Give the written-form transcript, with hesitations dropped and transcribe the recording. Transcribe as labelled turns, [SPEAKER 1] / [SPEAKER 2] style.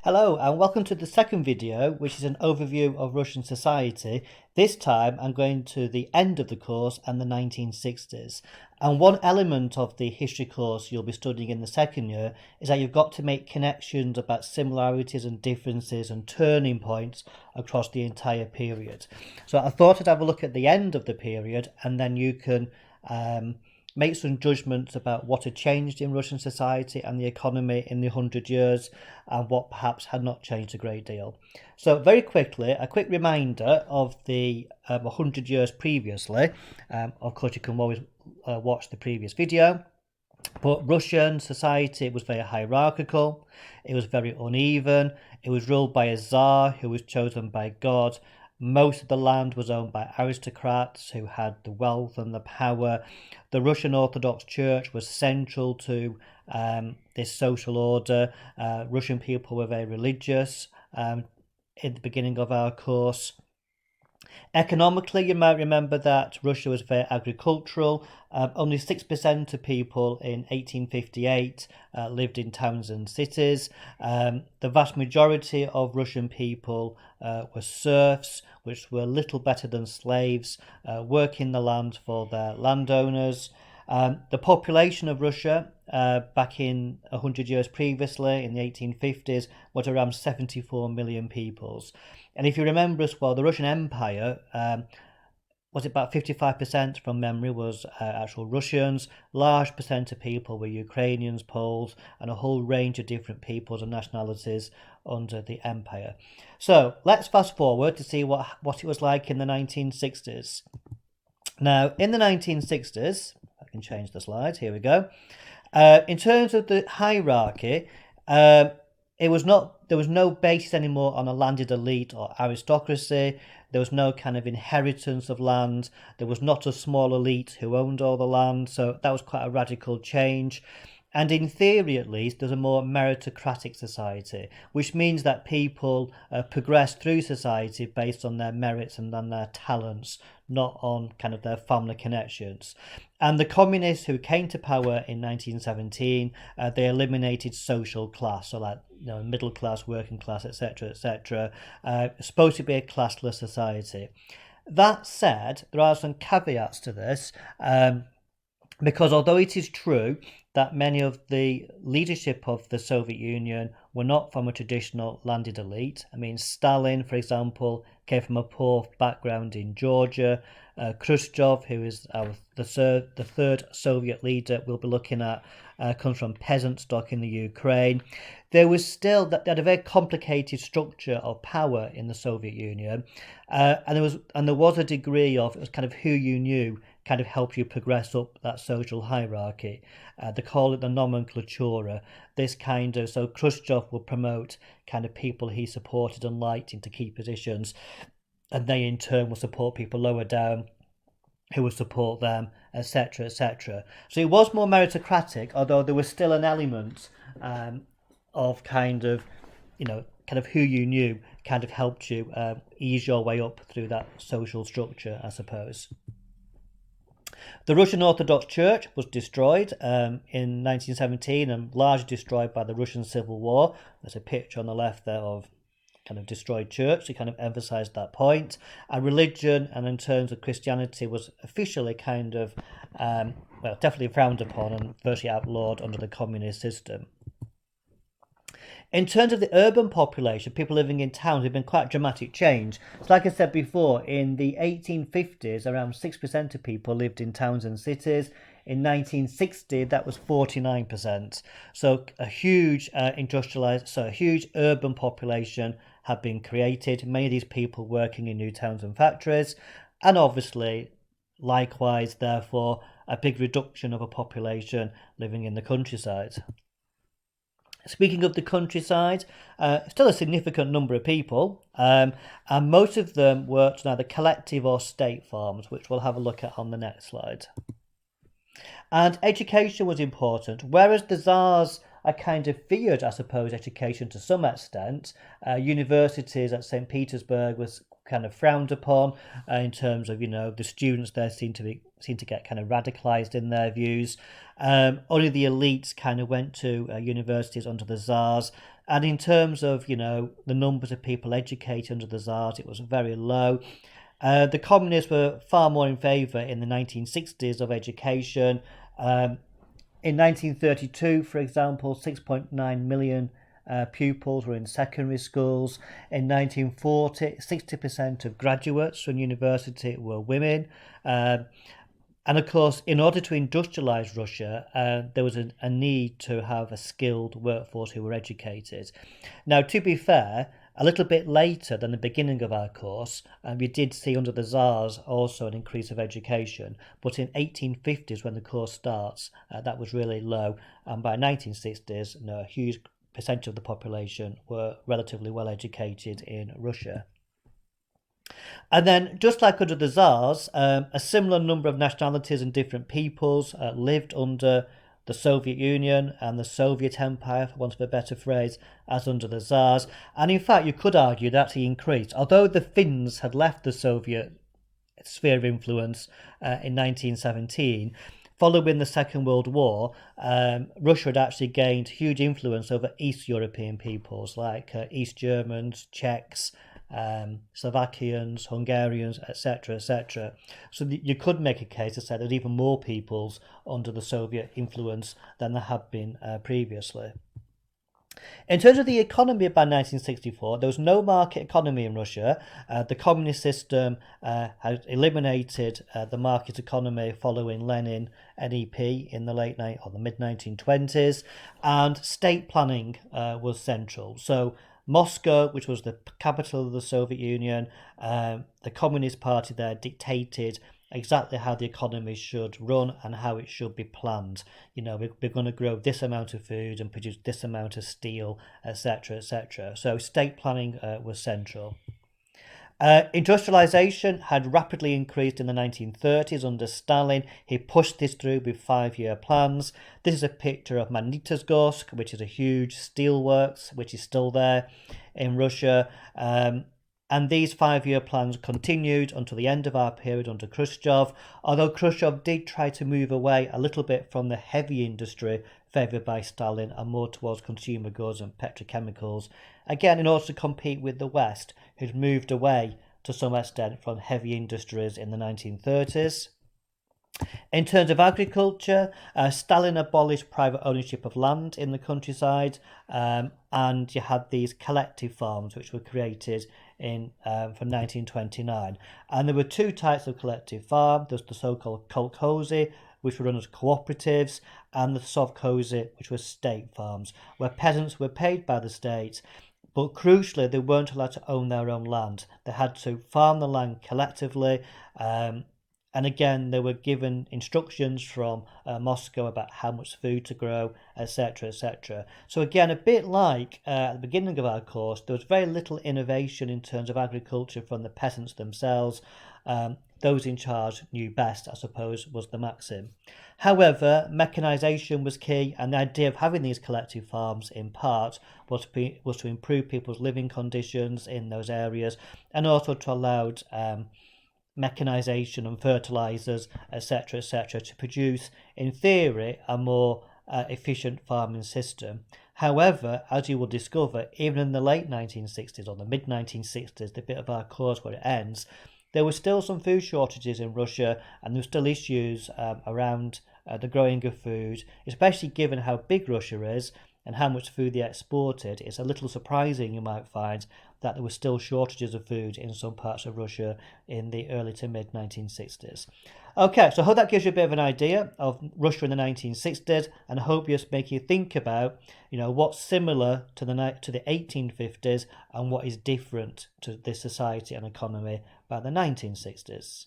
[SPEAKER 1] Hello and welcome to the second video, which is an overview of Russian society. This time I'm going to the end of the course and the 1960s. And one element of the history course you'll be studying in the second year is that you've got to make connections about similarities and differences and turning points across the entire period. So I thought I'd have a look at the end of the period and then you can make some judgments about what had changed in Russian society and the economy in the 100 years and what perhaps had not changed a great deal. So very quickly, a quick reminder of the 100 years previously. Of course, you can always watch the previous video. But Russian society was very hierarchical, it was very uneven, it was ruled by a Tsar who was chosen by God. Most of the land was owned by aristocrats who had the wealth and the power. The Russian Orthodox Church was central to this social order. Russian people were very religious in the beginning of our course. Economically, you might remember that Russia was very agricultural. Only 6% of people in 1858 lived in towns and cities. The vast majority of Russian people were serfs, which were little better than slaves, working the land for their landowners. The population of Russia back in 100 years previously, in the 1850s, was around 74 million peoples. And if you remember as well, the Russian Empire was about 55% from memory was actual Russians. Large percent of people were Ukrainians, Poles, and a whole range of different peoples and nationalities under the empire. So let's fast forward to see what it was like in the 1960s. Now, in the 1960s, I can change the slides, here we go. In terms of the hierarchy, there was no basis anymore on a landed elite or aristocracy. There was no kind of inheritance of land. There was not a small elite who owned all the land. So that was quite a radical change. And in theory, at least, there's a more meritocratic society, which means that people progress through society based on their merits and on their talents, not on kind of their family connections. And the communists who came to power in 1917, they eliminated social class, so like middle class, working class, etc., etc. Supposed to be a classless society. That said, there are some caveats to this. Because although it is true that many of the leadership of the Soviet Union were not from a traditional landed elite, I mean, Stalin, for example, came from a poor background in Georgia. Khrushchev, who is the third Soviet leader we'll be looking at, comes from peasant stock in the Ukraine. There was still that they had a very complicated structure of power in the Soviet Union, and there was a degree of, it was kind of who you knew kind of help you progress up that social hierarchy. They call it the nomenklatura. This kind of, so Khrushchev will promote kind of people he supported and liked into key positions, and they in turn will support people lower down who will support them, etc., etc. So it was more meritocratic, although there was still an element of kind of who you knew kind of helped you ease your way up through that social structure, I suppose. The Russian Orthodox Church was destroyed in 1917 and largely destroyed by the Russian Civil War. There's a picture on the left there of kind of destroyed church to kind of emphasize that point. And religion, and in terms of Christianity, was officially kind of, definitely frowned upon and virtually outlawed under the communist system. In terms of the urban population, people living in towns, there's been quite a dramatic change. So like I said before, in the 1850s, around 6% of people lived in towns and cities. In 1960, that was 49%. So a huge a huge urban population had been created. Many of these people working in new towns and factories. And obviously, likewise, therefore, a big reduction of a population living in the countryside. Speaking of the countryside, still a significant number of people, and most of them worked on either collective or state farms, which we'll have a look at on the next slide. And education was important, whereas the Tsars are kind of feared, I suppose, education to some extent. Universities at St. Petersburg was kind of frowned upon in terms of, the students there seem to get kind of radicalized in their views. Only the elites kind of went to universities under the Tsars. And in terms of, the numbers of people educated under the Tsars, it was very low. The communists were far more in favour in the 1960s of education. In 1932, for example, 6.9 million pupils were in secondary schools. In 1940, 60% of graduates from university were women. And of course, in order to industrialise Russia, there was a need to have a skilled workforce who were educated. Now, to be fair, a little bit later than the beginning of our course, we did see under the Tsars also an increase of education. But in 1850s, when the course starts, that was really low. And by 1960s, a huge percentage of the population were relatively well educated in Russia. And then, just like under the Tsars, a similar number of nationalities and different peoples lived under the Soviet Union and the Soviet Empire, for want of a better phrase, as under the Tsars. And in fact, you could argue that he increased. Although the Finns had left the Soviet sphere of influence in 1917, following the Second World War, Russia had actually gained huge influence over East European peoples like East Germans, Czechs, Slovakians, Hungarians, etc., etc. So you could make a case to say there's even more peoples under the Soviet influence than there had been previously. In terms of the economy by 1964, there was no market economy in Russia. The communist system had eliminated the market economy following Lenin NEP in the mid 1920s, and state planning was central. So Moscow, which was the capital of the Soviet Union, the Communist Party there dictated exactly how the economy should run and how it should be planned. We're going to grow this amount of food and produce this amount of steel, etc., etc. So state planning was central. Industrialization had rapidly increased in the 1930s under Stalin. He pushed this through with 5-year plans. This is a picture of Magnitogorsk, which is a huge steelworks, which is still there in Russia. And these 5-year plans continued until the end of our period under Khrushchev, although Khrushchev did try to move away a little bit from the heavy industry favoured by Stalin and more towards consumer goods and petrochemicals, again in order to compete with the West, who'd moved away to some extent from heavy industries in the 1930s. In terms of agriculture, Stalin abolished private ownership of land in the countryside, and you had these collective farms which were created from 1929. And there were two types of collective farm. There's the so-called kolkhozy, which were run as cooperatives, and the sovkhozy, which were state farms, where peasants were paid by the state, but crucially they weren't allowed to own their own land. They had to farm the land collectively, and again, they were given instructions from Moscow about how much food to grow, etc., etc. So again, a bit like at the beginning of our course, there was very little innovation in terms of agriculture from the peasants themselves. Those in charge knew best, I suppose, was the maxim. However, mechanisation was key, and the idea of having these collective farms, in part, was to improve people's living conditions in those areas, and also to allow mechanisation and fertilisers, etc., etc., to produce, in theory, a more efficient farming system. However, as you will discover, even in the late 1960s or the mid 1960s, the bit of our course where it ends, there were still some food shortages in Russia, and there were still issues around the growing of food, especially given how big Russia is and how much food they exported. It's a little surprising, you might find, that there were still shortages of food in some parts of Russia in the early to mid 1960s. Okay, so I hope that gives you a bit of an idea of Russia in the 1960s, and I hope just make you think about, what's similar to the 1850s and what is different to this society and economy by the 1960s.